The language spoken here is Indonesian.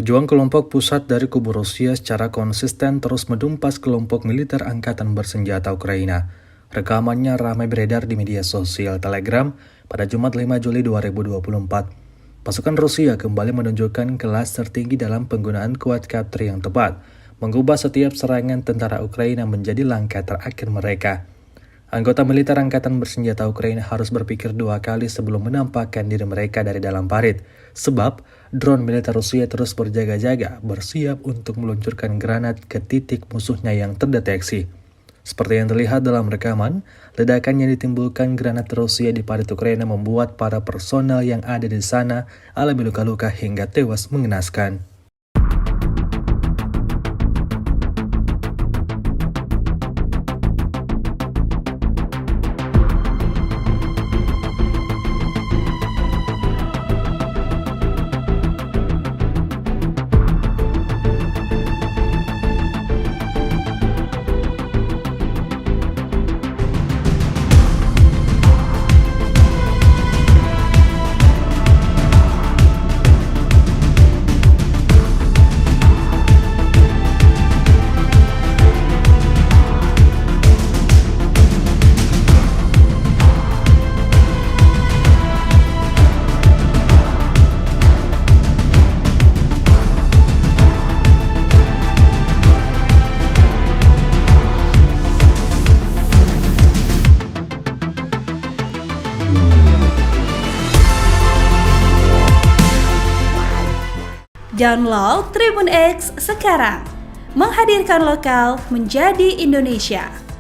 Pejuang kelompok pusat dari kubu Rusia secara konsisten terus medumpas kelompok militer angkatan bersenjata Ukraina. Rekamannya ramai beredar di media sosial Telegram pada Jumat 5 Juli 2024. Pasukan Rusia kembali menunjukkan kelas tertinggi dalam penggunaan quadcopter yang tepat, mengubah setiap serangan tentara Ukraina menjadi langkah terakhir mereka. Anggota militer angkatan bersenjata Ukraina harus berpikir dua kali sebelum menampakkan diri mereka dari dalam parit, sebab drone militer Rusia terus berjaga-jaga, bersiap untuk meluncurkan granat ke titik musuhnya yang terdeteksi. Seperti yang terlihat dalam rekaman, ledakan yang ditimbulkan granat Rusia di parit Ukraina membuat para personel yang ada di sana alami luka-luka hingga tewas mengenaskan. Download Tribun X sekarang, menghadirkan lokal menjadi Indonesia.